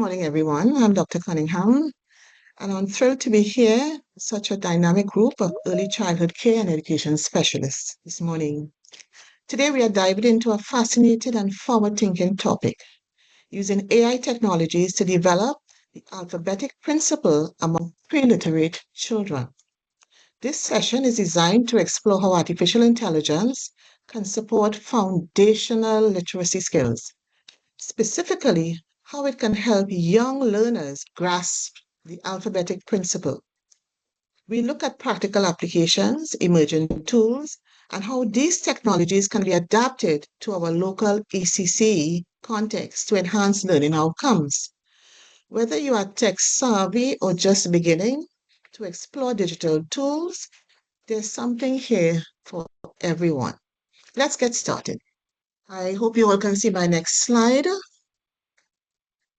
morning, everyone. I'm Dr. Cunningham, and I'm thrilled to be here with such a dynamic group of early childhood care and education specialists this morning. Today, we are diving into a fascinating and forward-thinking topic, using AI technologies to develop the alphabetic principle among pre-literate children. This session is designed to explore how artificial intelligence can support foundational literacy skills, specifically how it can help young learners grasp the alphabetic principle. We look at practical applications, emerging tools, and how these technologies can be adapted to our local ECCE context to enhance learning outcomes. Whether you are tech savvy or just beginning to explore digital tools, there's something here for everyone. Let's get started. I hope you all can see my next slide.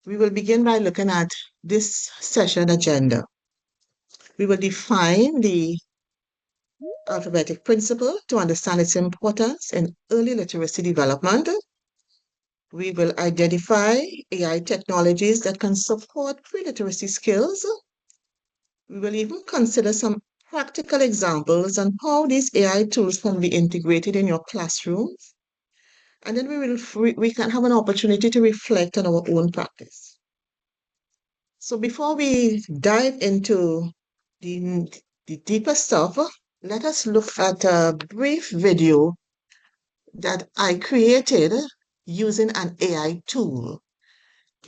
We will begin by looking at this session agenda. We will define the alphabetic principle to understand its importance in early literacy development. We will identify AI technologies that can support pre-literacy skills. We will even consider some practical examples on how these AI tools can be integrated in your classrooms. And then we can have an opportunity to reflect on our own practice. So before we dive into the deeper stuff, let us look at a brief video that I created using an AI tool.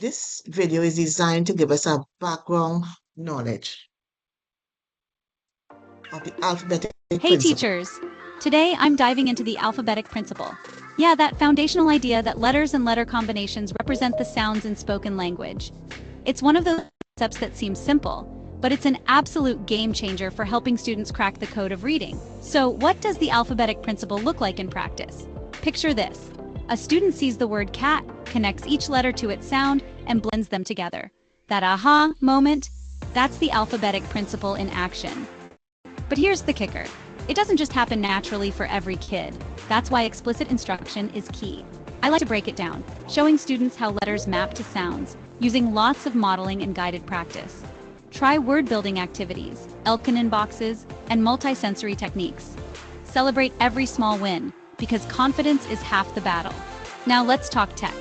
This video is designed to give us a background knowledge of the alphabetic principle. Hey teachers! Today I'm diving into the alphabetic principle. Yeah, that foundational idea that letters and letter combinations represent the sounds in spoken language. It's one of those concepts that seems simple, but it's an absolute game changer for helping students crack the code of reading. So what does the alphabetic principle look like in practice? Picture this. A student sees the word cat, connects each letter to its sound, and blends them together. That aha moment, that's the alphabetic principle in action. But here's the kicker. It doesn't just happen naturally for every kid. That's why explicit instruction is key. I like to break it down, showing students how letters map to sounds, using lots of modeling and guided practice. Try word-building activities, Elkanon boxes, and multisensory techniques. Celebrate every small win, because confidence is half the battle. Now let's talk tech.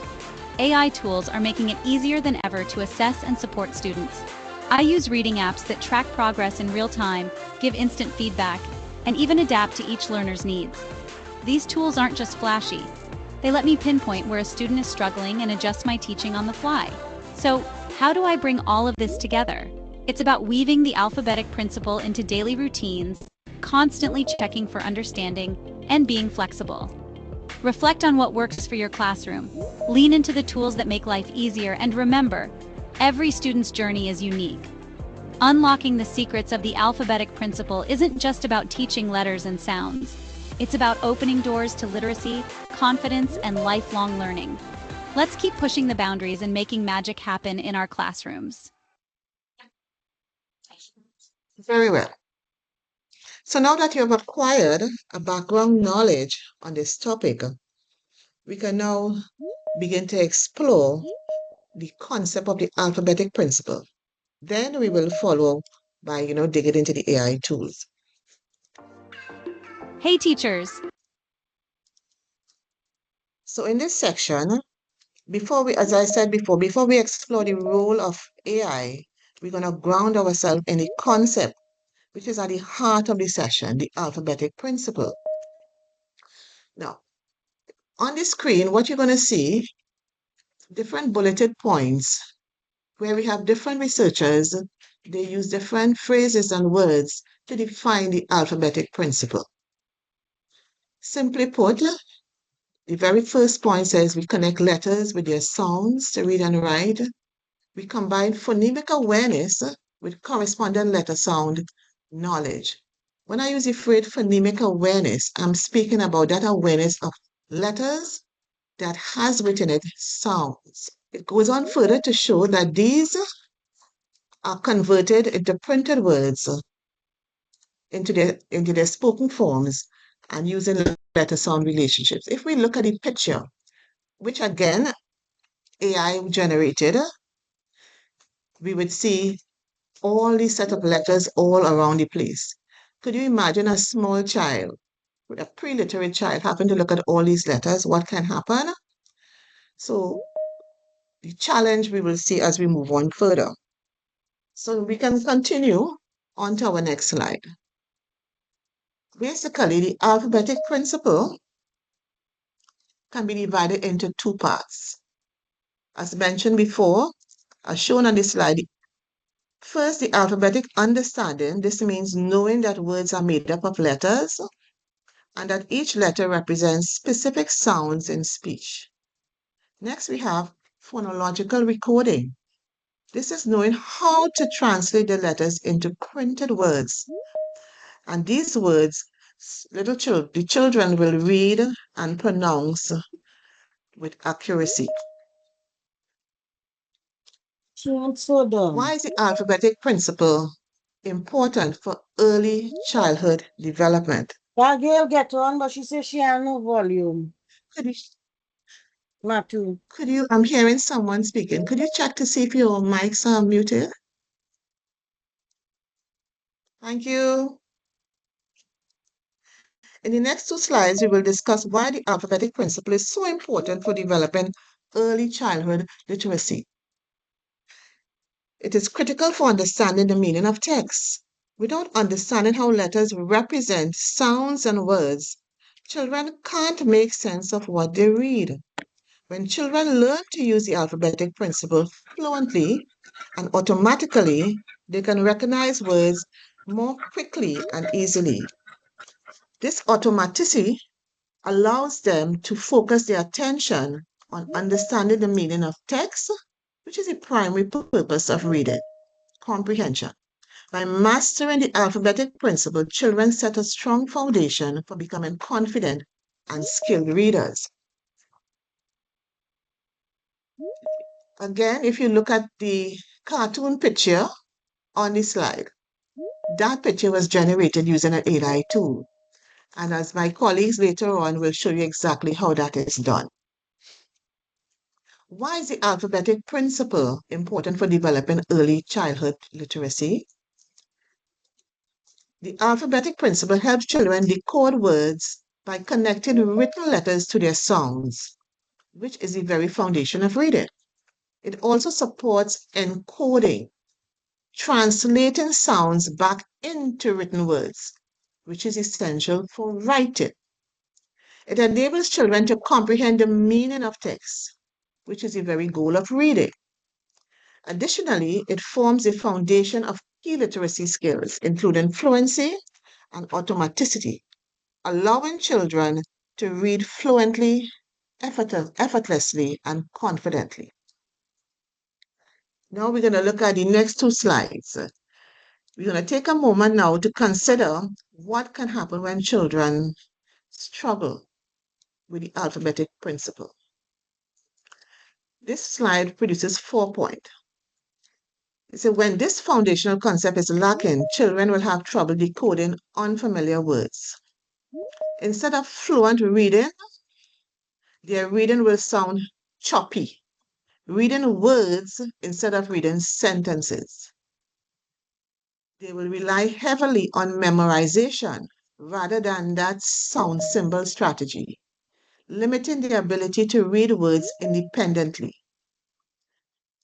AI tools are making it easier than ever to assess and support students. I use reading apps that track progress in real time, give instant feedback, and even adapt to each learner's needs. These tools aren't just flashy. They let me pinpoint where a student is struggling and adjust my teaching on the fly. So, how do I bring all of this together? It's about weaving the alphabetic principle into daily routines, constantly checking for understanding, and being flexible. Reflect on what works for your classroom. Lean into the tools that make life easier, and remember, every student's journey is unique. Unlocking the secrets of the alphabetic principle isn't just about teaching letters and sounds. It's about opening doors to literacy, confidence, and lifelong learning. Let's keep pushing the boundaries and making magic happen in our classrooms. Very well. So now that you have acquired a background knowledge on this topic, we can now begin to explore the concept of the alphabetic principle. Then we will follow by, digging into the AI tools. Hey teachers! So in this section, as I said before we explore the role of AI, we're going to ground ourselves in the concept, which is at the heart of the session, the alphabetic principle. Now, on the screen, what you're going to see, different bulleted points where we have different researchers. They use different phrases and words to define the alphabetic principle. Simply put, the very first point says we connect letters with their sounds to read and write. We combine phonemic awareness with corresponding letter sound knowledge. When I use the phrase phonemic awareness, I'm speaking about that awareness of letters that has within it sounds. It goes on further to show that these are converted into printed words into their spoken forms and using letter sound relationships. If we look at the picture, which again AI generated, we would see all these set of letters all around the place. Could you imagine a small child, a pre-literate child, having to look at all these letters? What can happen? So the challenge we will see as we move on further. So we can continue on to our next slide. Basically, the alphabetic principle can be divided into two parts. As mentioned before, as shown on this slide, first, the alphabetic understanding. This means knowing that words are made up of letters and that each letter represents specific sounds in speech. Next, we have phonological recording. This is knowing how to translate the letters into printed words. And these words, the children will read and pronounce with accuracy. Why is the alphabetic principle important for early childhood development? That girl get on, but she says she has no volume. Could you, Matu. I'm hearing someone speaking. Could you check to see if your mics are muted? Thank you. In the next two slides, we will discuss why the alphabetic principle is so important for developing early childhood literacy. It is critical for understanding the meaning of text. Without understanding how letters represent sounds and words, children can't make sense of what they read. When children learn to use the alphabetic principle fluently and automatically, they can recognize words more quickly and easily. This automaticity allows them to focus their attention on understanding the meaning of text, which is the primary purpose of reading, comprehension. By mastering the alphabetic principle, children set a strong foundation for becoming confident and skilled readers. Again, if you look at the cartoon picture on the slide, that picture was generated using an AI tool. And as my colleagues later on will show you exactly how that is done. Why is the alphabetic principle important for developing early childhood literacy? The alphabetic principle helps children decode words by connecting written letters to their sounds, which is the very foundation of reading. It also supports encoding, translating sounds back into written words, which is essential for writing. It enables children to comprehend the meaning of text, which is the very goal of reading. Additionally, it forms the foundation of key literacy skills, including fluency and automaticity, allowing children to read fluently, effortlessly, and confidently. Now we're going to look at the next two slides. We're going to take a moment now to consider what can happen when children struggle with the alphabetic principle. This slide produces 4 points. So when this foundational concept is lacking, children will have trouble decoding unfamiliar words. Instead of fluent reading, their reading will sound choppy, reading words instead of reading sentences. They will rely heavily on memorization rather than that sound symbol strategy, limiting their ability to read words independently.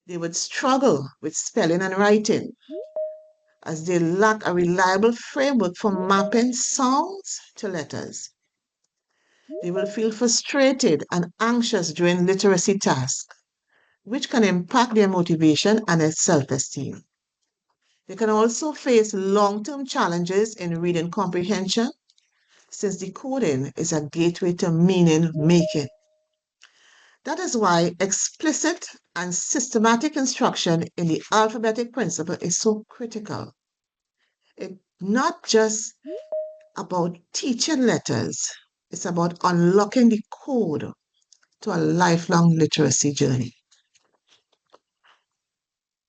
They would struggle with spelling and writing, as they lack a reliable framework for mapping sounds to letters. They will feel frustrated and anxious during literacy tasks, which can impact their motivation and their self-esteem. They can also face long-term challenges in reading comprehension, since decoding is a gateway to meaning making. That is why explicit and systematic instruction in the alphabetic principle is so critical. It's not just about teaching letters, it's about unlocking the code to a lifelong literacy journey.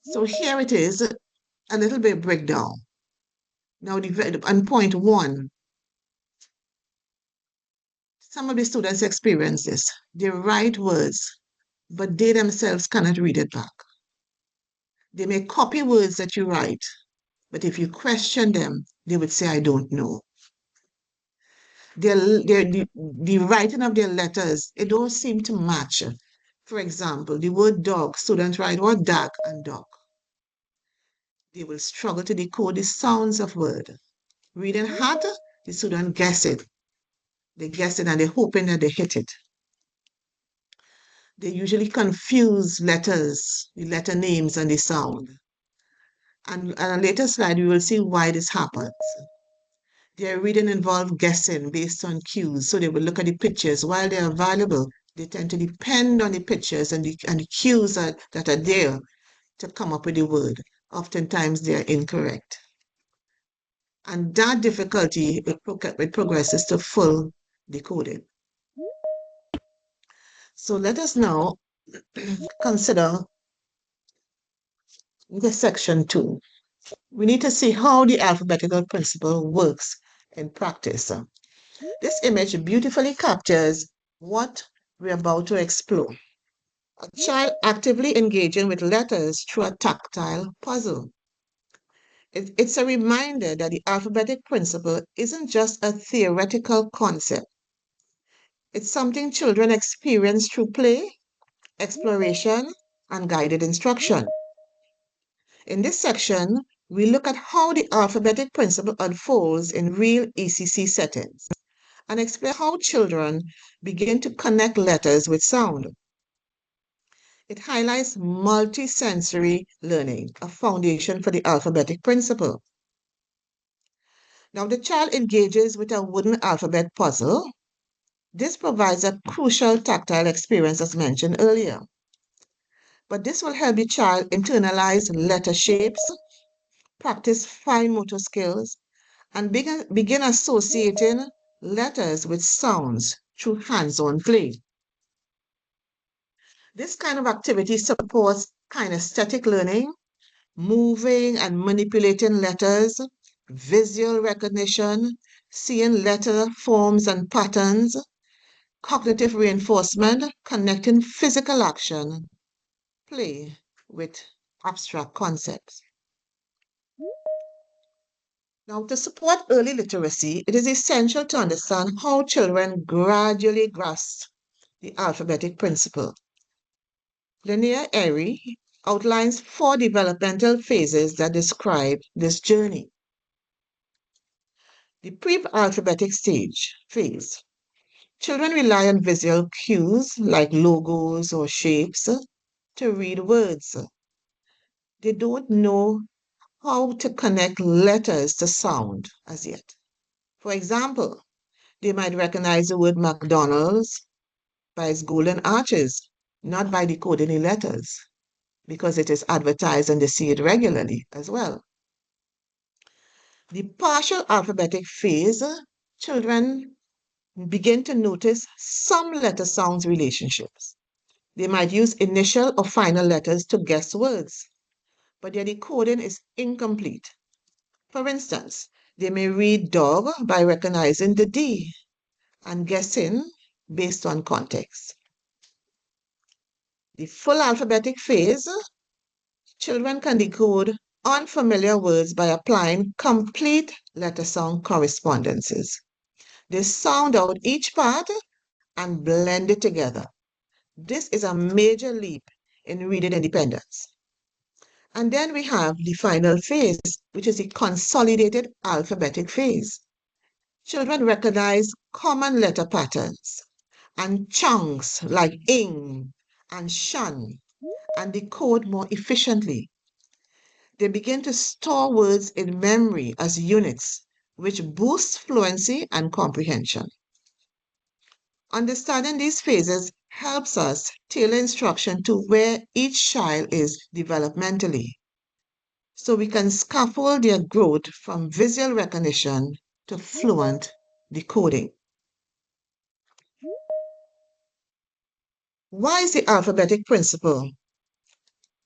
So here it is, a little bit breakdown. Now, on point 1, some of the students experience this. They write words, but they themselves cannot read it back. They may copy words that you write, but if you question them, they would say, I don't know. The writing of their letters, it don't seem to match. For example, the word dog, students write word dag and dog. They will struggle to decode the sounds of word. Reading hat, the student guess it. They guess it and they're hoping that they hit it. They usually confuse letters, the letter names and the sound. And on a later slide, we will see why this happens. Their reading involves guessing based on cues. So they will look at the pictures. While they are valuable, they tend to depend on the pictures and the cues that are there to come up with the word. Oftentimes they are incorrect. And that difficulty it progresses to full decoding. So let us now consider the section 2. We need to see how the alphabetical principle works in practice. This image beautifully captures what we're about to explore. A child actively engaging with letters through a tactile puzzle. It's a reminder that the alphabetic principle isn't just a theoretical concept. It's something children experience through play, exploration, and guided instruction. In this section, we look at how the alphabetic principle unfolds in real ECC settings and explore how children begin to connect letters with sound. It highlights multisensory learning, a foundation for the alphabetic principle. Now, the child engages with a wooden alphabet puzzle. This provides a crucial tactile experience as mentioned earlier. But this will help the child internalize letter shapes, practice fine motor skills, and begin associating letters with sounds through hands-on play. This kind of activity supports kinesthetic learning, moving and manipulating letters, visual recognition, seeing letter forms and patterns, cognitive reinforcement, connecting physical action, play with abstract concepts. Now, to support early literacy, it is essential to understand how children gradually grasp the alphabetic principle. Linear Airy outlines 4 developmental phases that describe this journey. The pre-alphabetic phase. Children rely on visual cues like logos or shapes to read words. They don't know how to connect letters to sound as yet. For example, they might recognize the word McDonald's by its golden arches, not by decoding the letters, because it is advertised and they see it regularly as well. The partial alphabetic phase, children begin to notice some letter sounds relationships. They might use initial or final letters to guess words, but their decoding is incomplete. For instance, they may read dog by recognizing the D and guessing based on context. The full alphabetic phase, children can decode unfamiliar words by applying complete letter sound correspondences. They sound out each part and blend it together. This is a major leap in reading independence. And then we have the final phase, which is the consolidated alphabetic phase. Children recognize common letter patterns and chunks like ing and shan and decode more efficiently. They begin to store words in memory as units, which boosts fluency and comprehension. Understanding these phases helps us tailor instruction to where each child is developmentally, so we can scaffold their growth from visual recognition to fluent decoding. Why is the alphabetic principle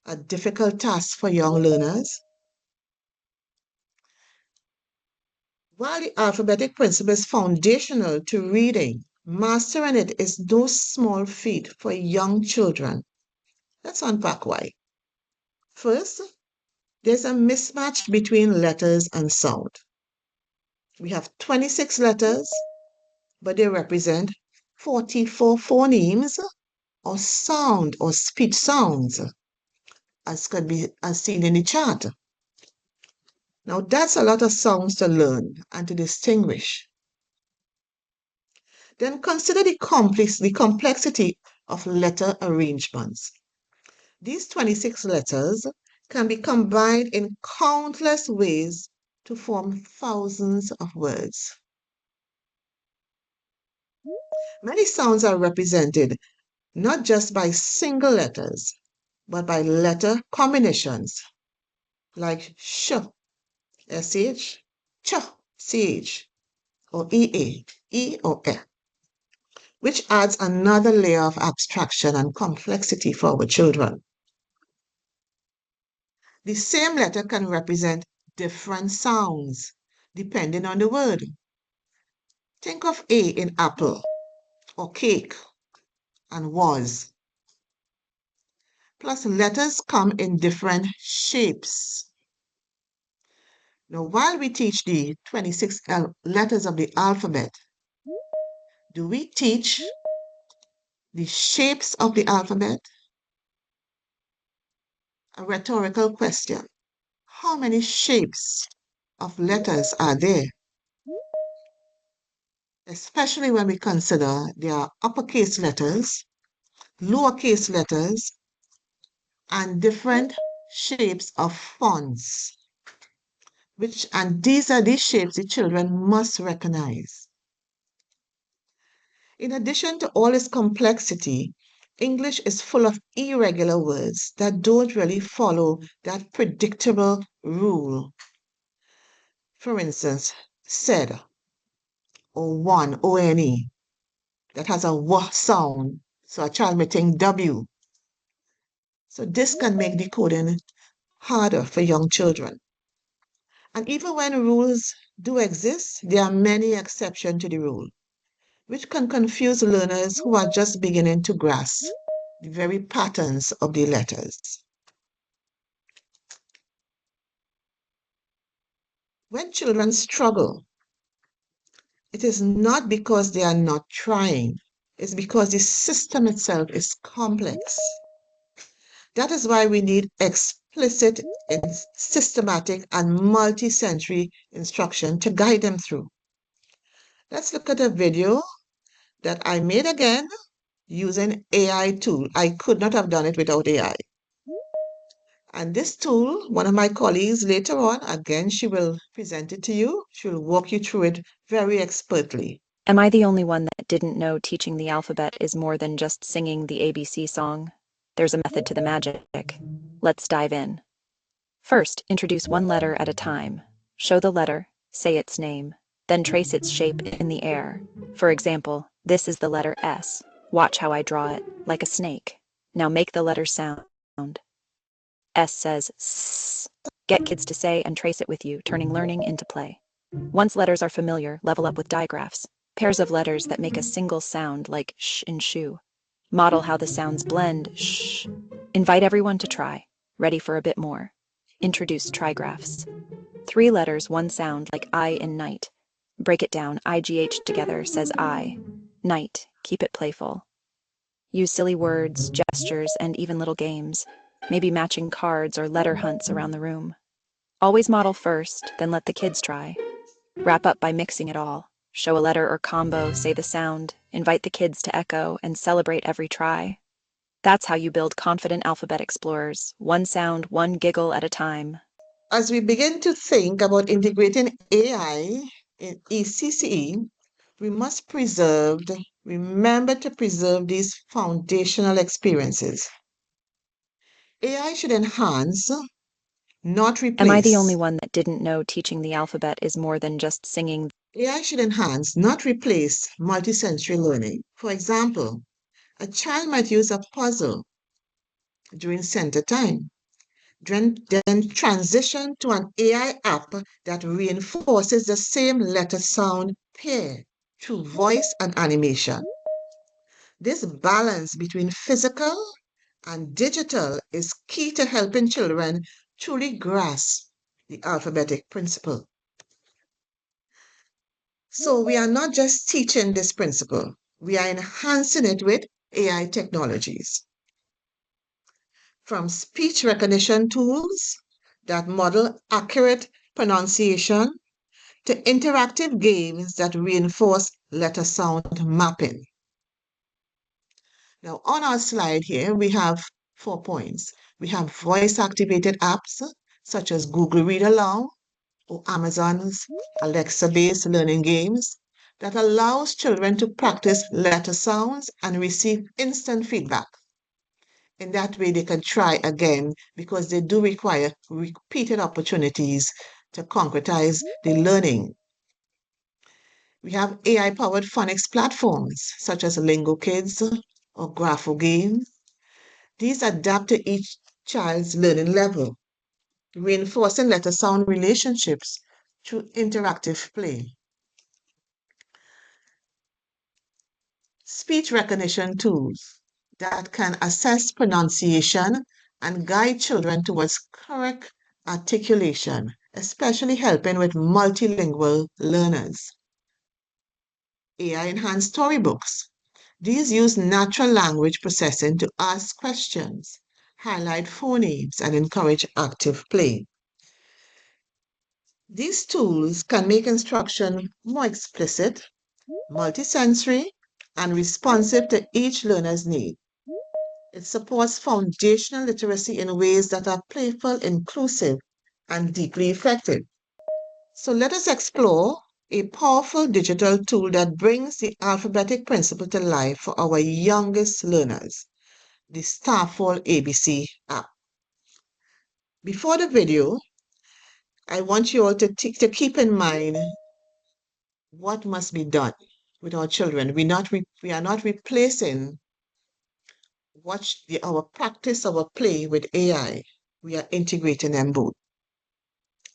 a difficult task for young learners? While the alphabetic principle is foundational to reading, mastering it is no small feat for young children. Let's unpack why. First, there's a mismatch between letters and sound. We have 26 letters, but they represent 44 phonemes or sound or speech sounds, as could be as seen in the chart. Now that's a lot of sounds to learn and to distinguish. Then consider the complexity of letter arrangements. These 26 letters can be combined in countless ways to form thousands of words. Many sounds are represented not just by single letters, but by letter combinations like sh, sh, ch, ch, or ea, e or e, which adds another layer of abstraction and complexity for our children. The same letter can represent different sounds depending on the word. Think of A in apple or cake and was. Plus, letters come in different shapes. Now, while we teach the 26 letters of the alphabet, do we teach the shapes of the alphabet? A rhetorical question. How many shapes of letters are there? Especially when we consider there are uppercase letters, lowercase letters, and different shapes of fonts. And these are the shapes the children must recognize. In addition to all its complexity, English is full of irregular words that don't really follow that predictable rule. For instance, said or one, O-N-E, that has a W sound, so a child may think W. So this can make decoding harder for young children. And even when rules do exist, there are many exceptions to the rule, which can confuse learners who are just beginning to grasp the very patterns of the letters. When children struggle, it is not because they are not trying, it's because the system itself is complex. That is why we need explicit, systematic, and multi-sensory instruction to guide them through. Let's look at a video that I made again using AI tool. I could not have done it without AI. And this tool, one of my colleagues later on, again, she will present it to you. She will walk you through it very expertly. Am I the only one that didn't know teaching the alphabet is more than just singing the ABC song? There's a method to the magic. Let's dive in. First, introduce one letter at a time. Show the letter, say its name, then trace its shape in the air. For example, this is the letter S. Watch how I draw it, like a snake. Now make the letter sound. S says S. Get kids to say and trace it with you, turning learning into play. Once letters are familiar, level up with digraphs. Pairs of letters that make a single sound like sh in shoe. Model how the sounds blend, sh. Invite everyone to try. Ready for a bit more. Introduce trigraphs. 3 letters, 1 sound like I in night. Break it down, IGH together says I. Night, keep it playful. Use silly words, gestures, and even little games. Maybe matching cards or letter hunts around the room. Always model first, then let the kids try. Wrap up by mixing it all. Show a letter or combo, say the sound, invite the kids to echo, and celebrate every try. That's how you build confident alphabet explorers, one sound, one giggle at a time. As we begin to think about integrating AI in ECCE, we must remember to preserve these foundational experiences. AI should enhance, not replace. Am I the only one that didn't know teaching the alphabet is more than just singing? AI should enhance, not replace, multisensory learning. For example, a child might use a puzzle during center time, then transition to an AI app that reinforces the same letter sound pair through voice and animation. This balance between physical and digital is key to helping children truly grasp the alphabetic principle. So we are not just teaching this principle, we are enhancing it with AI technologies. From speech recognition tools that model accurate pronunciation to interactive games that reinforce letter sound mapping. Now, on our slide here, we have 4 points. We have voice-activated apps such as Google Read Aloud or Amazon's Alexa-based learning games that allows children to practice letter sounds and receive instant feedback. In that way, they can try again because they do require repeated opportunities to concretize the learning. We have AI-powered phonics platforms such as Lingo Kids or Grapho Games. These adapt to each child's learning level, reinforcing letter sound relationships through interactive play. Speech recognition tools that can assess pronunciation and guide children towards correct articulation, especially helping with multilingual learners. AI-enhanced storybooks. These use natural language processing to ask questions, highlight phonemes, and encourage active play. These tools can make instruction more explicit, multisensory, and responsive to each learner's need. It supports foundational literacy in ways that are playful, inclusive, and deeply effective. So let us explore a powerful digital tool that brings the alphabetic principle to life for our youngest learners, the Starfall ABC app. Before the video, I want you all to keep in mind what must be done with our children. We are not replacing our practice, our play with AI. We are integrating them both.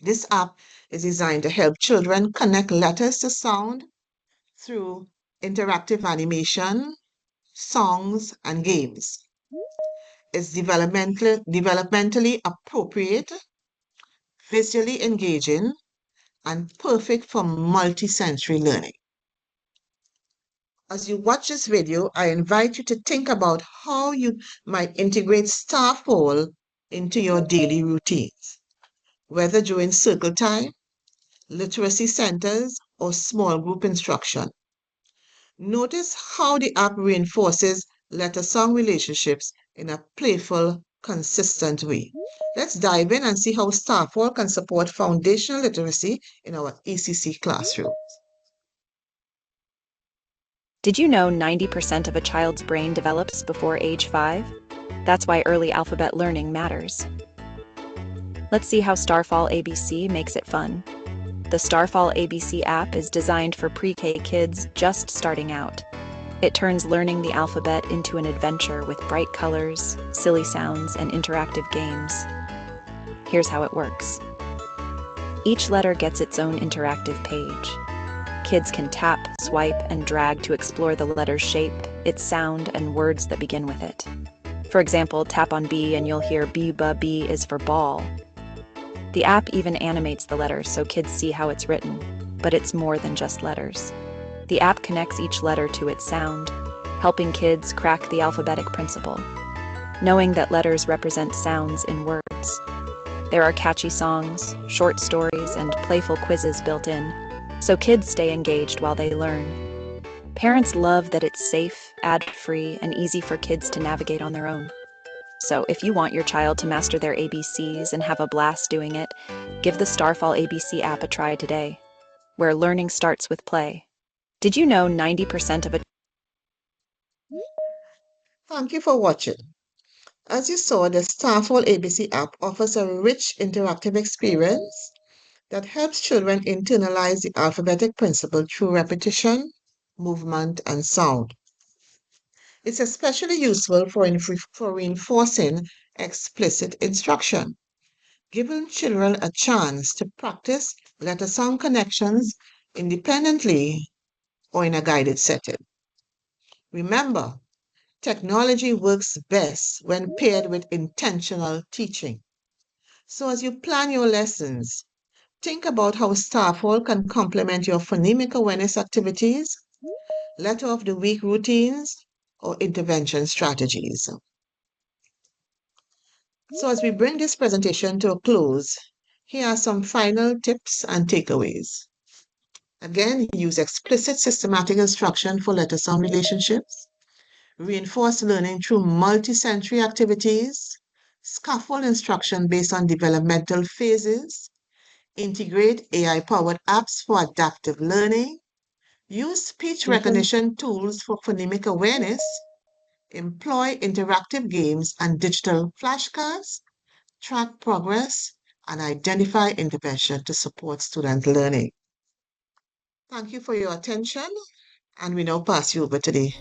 This app is designed to help children connect letters to sound through interactive animation, songs, and games. It's developmentally appropriate, visually engaging, and perfect for multisensory learning. As you watch this video, I invite you to think about how you might integrate Starfall into your daily routines, whether during circle time, literacy centers, or small group instruction. Notice how the app reinforces letter-song relationships in a playful, consistent way. Let's dive in and see how Starfall can support foundational literacy in our ECC classroom. Did you know 90% of a child's brain develops before age 5? That's why early alphabet learning matters. Let's see how Starfall ABC makes it fun. The Starfall ABC app is designed for pre-K kids just starting out. It turns learning the alphabet into an adventure with bright colors, silly sounds, and interactive games. Here's how it works. Each letter gets its own interactive page. Kids can tap, swipe, and drag to explore the letter's shape, its sound, and words that begin with it. For example, tap on B and you'll hear B is for ball. The app even animates the letters so kids see how it's written, but it's more than just letters. The app connects each letter to its sound, helping kids crack the alphabetic principle, knowing that letters represent sounds in words. There are catchy songs, short stories, and playful quizzes built in, so kids stay engaged while they learn. Parents love that it's safe, ad-free, and easy for kids to navigate on their own. So if you want your child to master their ABCs and have a blast doing it, give the Starfall ABC app a try today, where learning starts with play. Did you know 90% of a... Thank you for watching. As you saw, the Starfall ABC app offers a rich interactive experience that helps children internalize the alphabetic principle through repetition, movement, and sound. It's especially useful for reinforcing explicit instruction, giving children a chance to practice letter sound connections independently or in a guided setting. Remember, Technology works best when paired with intentional teaching. So as you plan your lessons, think about how staff hall can complement your phonemic awareness activities, letter of the week routines, or intervention strategies. So as we bring this presentation to a close, here are some final tips and takeaways. Again, use explicit systematic instruction for letter-sound relationships. Reinforce learning through multi-sensory activities. Scaffold instruction based on developmental phases. Integrate AI-powered apps for adaptive learning. Use speech recognition tools for phonemic awareness. Employ interactive games and digital flashcards. Track progress and identify intervention to support student learning. Thank you for your attention, and we now pass you over to the